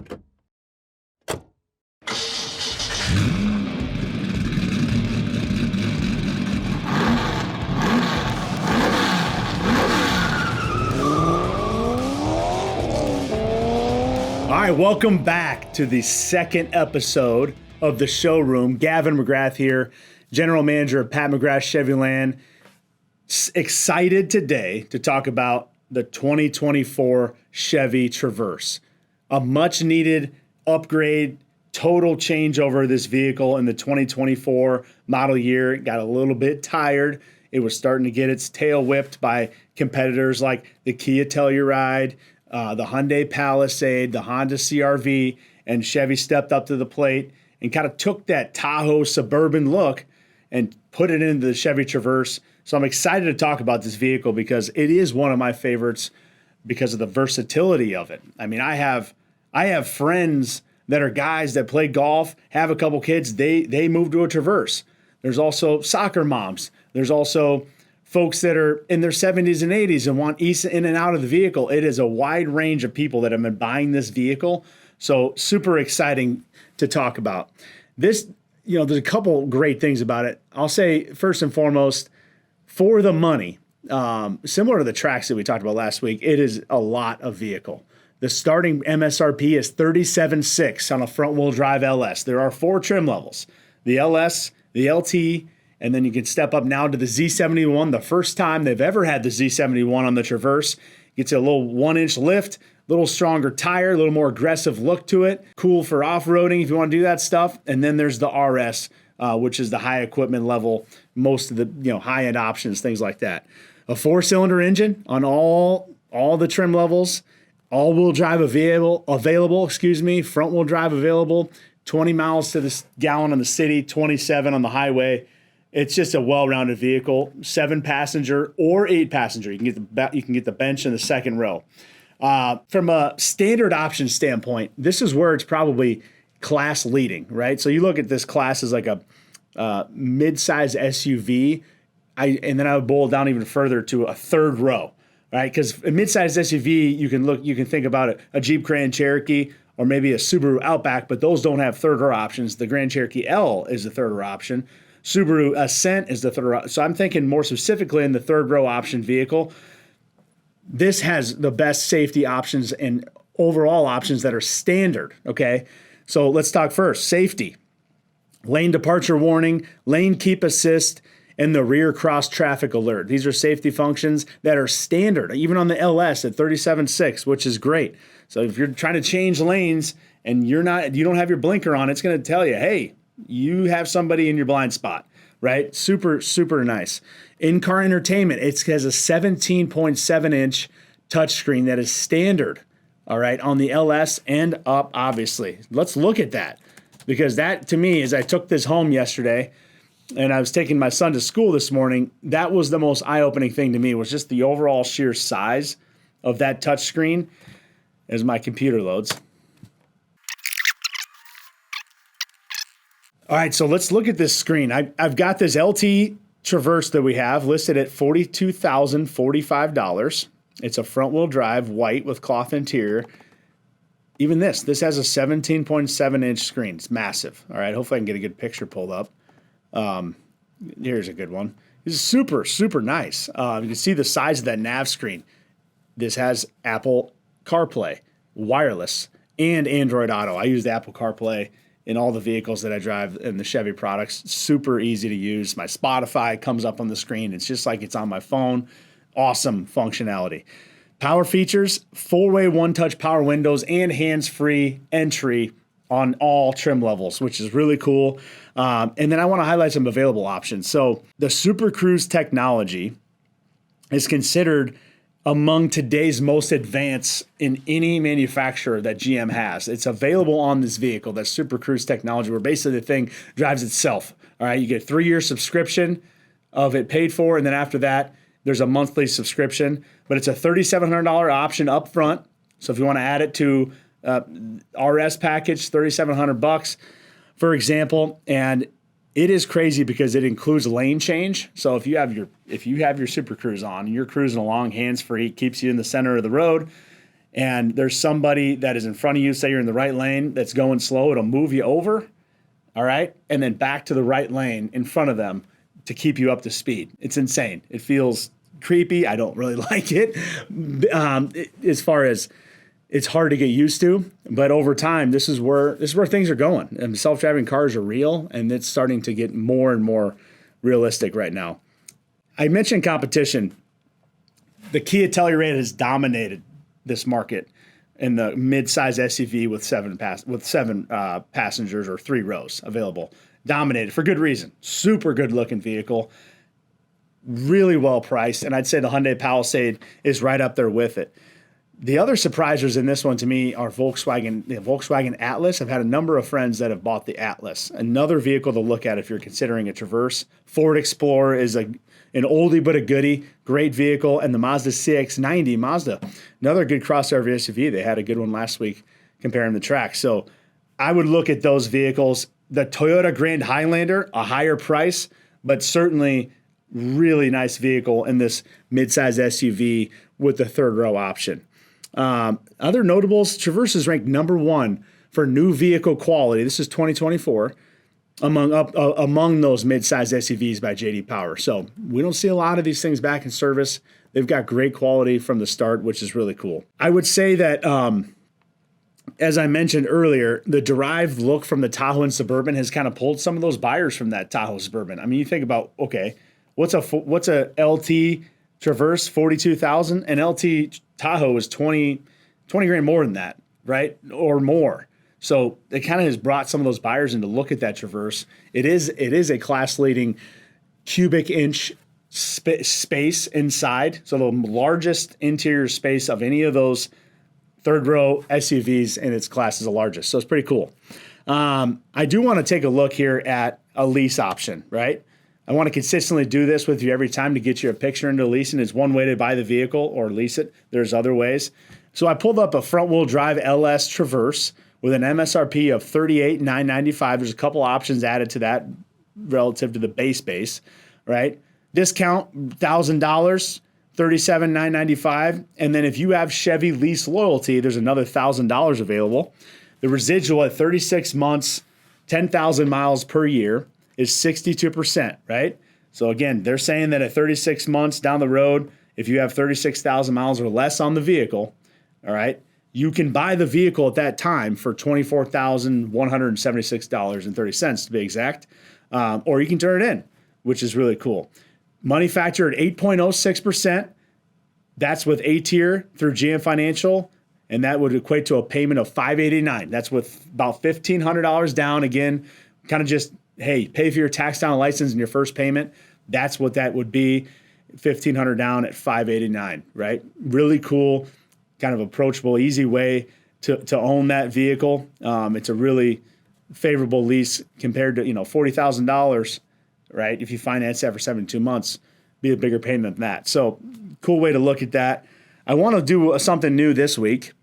All right, welcome back to the second episode of the Showroom. Gavin McGrath here, General Manager of Pat McGrath Chevy Land. Excited today to talk about the 2024 Chevy Traverse. A much needed upgrade, total changeover of this vehicle in the 2024 model year. It got a little bit tired. It was starting to get its tail whipped by competitors like the Kia Telluride, the Hyundai Palisade, the Honda CR-V, and Chevy stepped up to the plate and kind of took that Tahoe suburban look and put it into the Chevy Traverse. So I'm excited to talk about this vehicle because it is one of my favorites because of the versatility of it. I mean, I have friends that are guys that play golf, have a couple kids, they move to a Traverse. There's also soccer moms. There's also folks that are in their 70s and 80s and want ease in and out of the vehicle. It is a wide range of people that have been buying this vehicle. So super exciting to talk about. This, there's a couple great things about it. I'll say first and foremost, for the money, similar to the Trax that we talked about last week, it is a lot of vehicle. The starting MSRP is $37,600 on a front-wheel drive LS. There are 4 trim levels, the LS, the LT, and then you can step up now to the Z71. The first time they've ever had the Z71 on the Traverse. Gets a little 1-inch lift, a little stronger tire, a little more aggressive look to it. Cool for off-roading if you want to do that stuff. And then there's the RS, which is the high equipment level, most of the high-end options, things like that. A 4-cylinder engine on all the trim levels. All-wheel drive available, front-wheel drive available. 20 miles to the gallon on the city, 27 on the highway. It's just a well-rounded vehicle, 7-passenger or 8-passenger. You can get the bench in the second row. From a standard option standpoint, this is where it's probably class leading, right? So you look at this class as like a mid-size SUV, and then I would boil it down even further to a third row, right? Because a mid-size SUV, you can think about a Jeep Grand Cherokee or maybe a Subaru Outback, but those don't have third row options. The Grand Cherokee L is the third row option. Subaru Ascent is the third row. So I'm thinking more specifically in the third row option vehicle. This has the best safety options and overall options that are standard, okay? So let's talk first, safety. Lane departure warning, lane keep assist, and the rear cross traffic alert. These are safety functions that are standard, even on the LS at 37.6, which is great. So if you're trying to change lanes and you don't have your blinker on, it's going to tell you, hey, you have somebody in your blind spot, right? Super, super nice. In-car entertainment, it has a 17.7-inch touchscreen that is standard, all right, on the LS and up, obviously. Let's look at that because that, to me, as I took this home yesterday and I was taking my son to school this morning, that was the most eye-opening thing to me was just the overall sheer size of that touchscreen as my computer loads. All right, so let's look at this screen. I've got this LT Traverse that we have listed at $42,045. It's a front-wheel drive, white with cloth interior. Even this has a 17.7-inch screen. It's massive. All right, hopefully I can get a good picture pulled up. Here's a good one. This is super, super nice. You can see the size of that nav screen. This has Apple CarPlay, wireless, and Android Auto. I use the Apple CarPlay in all the vehicles that I drive in the Chevy products. Super easy to use. My Spotify comes up on the screen. It's just like it's on my phone. Awesome functionality. Power features, 4-way one-touch power windows and hands-free entry on all trim levels, which is really cool. And then I want to highlight some available options. So the Super Cruise technology is considered among today's most advanced in any manufacturer that GM has. It's available on this vehicle, that Super Cruise technology, where basically the thing drives itself. All right, you get a 3-year subscription of it paid for, and then after that, there's a monthly subscription. But it's a $3,700 option up front. So if you want to add it to RS package, $3,700, for example, and it is crazy because it includes lane change. So if you have your Super Cruise on and you're cruising along hands-free, keeps you in the center of the road, and there's somebody that is in front of you, say you're in the right lane, that's going slow, it'll move you over, all right, and then back to the right lane in front of them to keep you up to speed. It's insane. It feels creepy. I don't really like it. As far as it's hard to get used to, but over time, this is where things are going. And self-driving cars are real, and it's starting to get more and more realistic right now. I mentioned competition. The Kia Telluride has dominated this market in the mid-size SUV with seven passengers or 3 rows available. Dominated for good reason. Super good looking vehicle, really well priced, and I'd say the Hyundai Palisade is right up there with it. The other surprisers in this one to me are Volkswagen. The Volkswagen Atlas. I've had a number of friends that have bought the Atlas. Another vehicle to look at if you're considering a Traverse. Ford Explorer is an oldie but a goodie. Great vehicle. And the Mazda CX-90 Mazda. Another good crossover SUV. They had a good one last week comparing the Trax. So I would look at those vehicles. The Toyota Grand Highlander, a higher price, but certainly really nice vehicle in this midsize SUV with the third row option. Other notables, Traverse is ranked number 1 for new vehicle quality. This is 2024 among those mid-size SUVs by J.D. Power. So we don't see a lot of these things back in service. They've got great quality from the start, which is really cool. I would say that, as I mentioned earlier, the derived look from the Tahoe and Suburban has kind of pulled some of those buyers from that Tahoe Suburban. I mean, you think about, okay, what's a LT Traverse, 42,000, and LT Tahoe is 20 grand more than that, right? Or more. So it kind of has brought some of those buyers in to look at that Traverse. It is a class leading cubic inch space inside. So the largest interior space of any of those third row SUVs in its class is the largest. So it's pretty cool. I do want to take a look here at a lease option, right? I want to consistently do this with you every time to get you a picture into leasing. It's one way to buy the vehicle or lease it. There's other ways. So I pulled up a front-wheel drive LS Traverse with an MSRP of $38,995. There's a couple options added to that relative to the base, right? Discount $1,000, $37,995. And then if you have Chevy lease loyalty, there's another $1,000 available. The residual at 36 months, 10,000 miles per year is 62%, right? So again, they're saying that at 36 months down the road, if you have 36,000 miles or less on the vehicle, all right, you can buy the vehicle at that time for $24,176.30 to be exact, or you can turn it in, which is really cool. Money factor at 8.06%. That's with A-tier through GM Financial, and that would equate to a payment of $589. That's with about $1,500 down. Again, kind of just, hey, pay for your tax down license and your first payment. That's what that would be, $1,500 down at $589, right? Really cool, kind of approachable, easy way to own that vehicle. It's a really favorable lease compared to, $40,000, right? If you finance that for 72 months, be a bigger payment than that. So cool way to look at that. I want to do something new this week,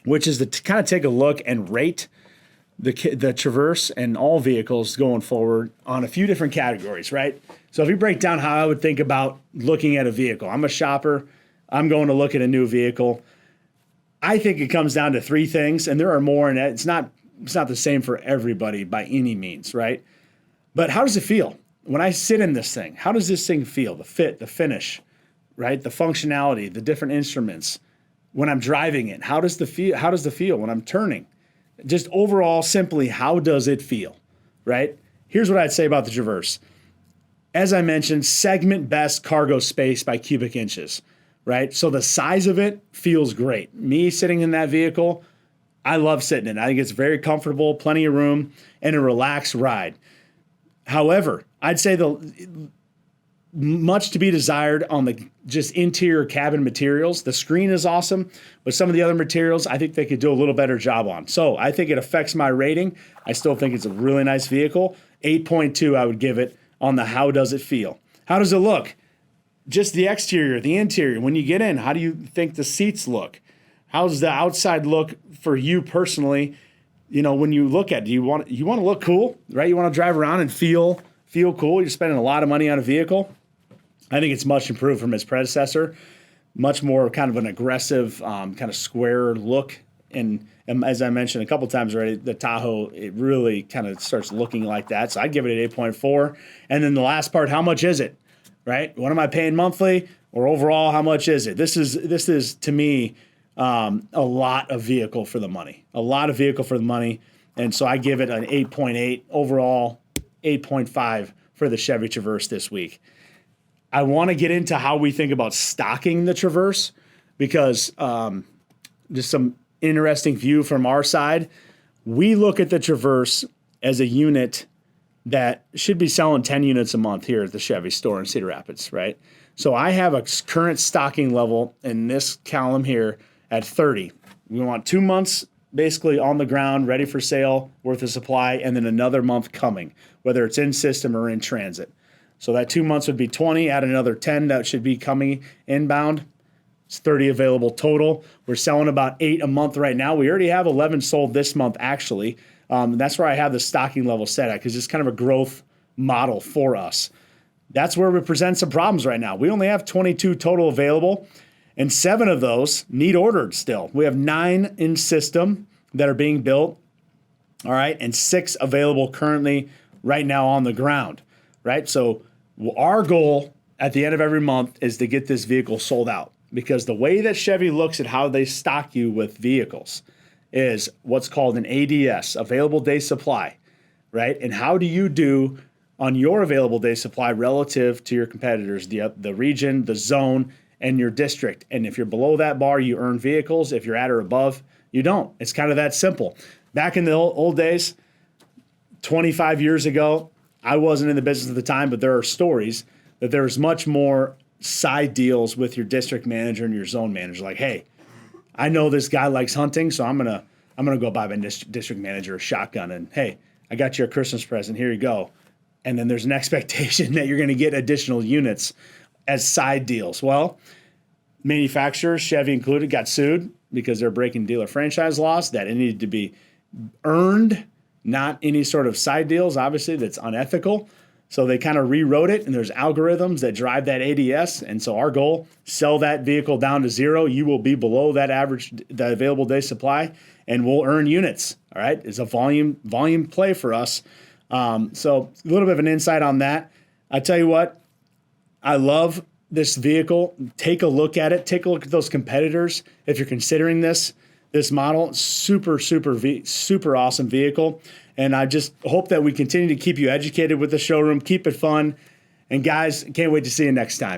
which is to kind of take a look and rate the Traverse and all vehicles going forward on a few different categories, right? So if you break down how I would think about looking at a vehicle, I'm a shopper. I'm going to look at a new vehicle. I think it comes down to 3 things, and there are more, and it's not the same for everybody by any means, right? But how does it feel? When I sit in this thing, how does this thing feel? The fit, the finish, right? The functionality, the different instruments. When I'm driving it, how does the feel when I'm turning? Just overall, simply, how does it feel, right? Here's what I'd say about the Traverse. As I mentioned, segment best cargo space by cubic inches, right? So the size of it feels great. Me sitting in that vehicle, I love sitting in it. I think it's very comfortable, plenty of room, and a relaxed ride. However, I'd say much to be desired on the just interior cabin materials. The screen is awesome, but some of the other materials I think they could do a little better job on. So I think it affects my rating. I still think it's a really nice vehicle. 8.2 I would give it on the how does it feel. How does it look? Just the exterior, the interior. When you get in, how do you think the seats look? How's the outside look for you personally? When you look at it, you want to look cool, right? You want to drive around and feel cool. You're spending a lot of money on a vehicle. I think it's much improved from its predecessor. much more kind of an aggressive, kind of square look. And as I mentioned a couple times already, the Tahoe, it really kind of starts looking like that. So I'd give it an 8.4. And then the last part, how much is it, right? What am I paying monthly or overall? How much is it? This is to me, a lot of vehicle for the money, And so I give it an 8.8 overall, 8.5 for the Chevy Traverse this week. I want to get into how we think about stocking the Traverse because just some interesting view from our side. We look at the Traverse as a unit that should be selling 10 units a month here at the Chevy store in Cedar Rapids, right? So I have a current stocking level in this column here at 30. We want 2 months basically on the ground, ready for sale, worth of supply, and then another month coming, whether it's in system or in transit. So that 2 months would be 20, add another 10 that should be coming inbound. It's 30 available total. We're selling about 8 a month right now. We already have 11 sold this month, actually. That's where I have the stocking level set at because it's kind of a growth model for us. That's where we present some problems right now. We only have 22 total available, and 7 of those need ordered still. We have 9 in system that are being built, all right, and 6 available currently right now on the ground, right? So our goal at the end of every month is to get this vehicle sold out. Because the way that Chevy looks at how they stock you with vehicles is what's called an ADS, available day supply, right? And how do you do on your available day supply relative to your competitors, the region, the zone, and your district? And if you're below that bar, you earn vehicles. If you're at or above, you don't. It's kind of that simple. Back in the old days, 25 years ago, I wasn't in the business at the time, but there are stories that there was much more side deals with your district manager and your zone manager. Like, hey, I know this guy likes hunting, so I'm gonna go buy my district manager a shotgun. And hey, I got you a Christmas present. Here you go. And then there's an expectation that you're going to get additional units as side deals. Well, manufacturers, Chevy included, got sued because they're breaking dealer franchise laws. That it needed to be earned, not any sort of side deals. Obviously, that's unethical. So they kind of rewrote it, and there's algorithms that drive that ADS. And so our goal, sell that vehicle down to 0. You will be below that average, the available day supply, and we'll earn units. All right, it's a volume play for us. So a little bit of an insight on that. I tell you what, I love this vehicle. Take a look at it. Take a look at those competitors if you're considering this model. Super awesome vehicle. And I just hope that we continue to keep you educated with the showroom, keep it fun. And guys, can't wait to see you next time.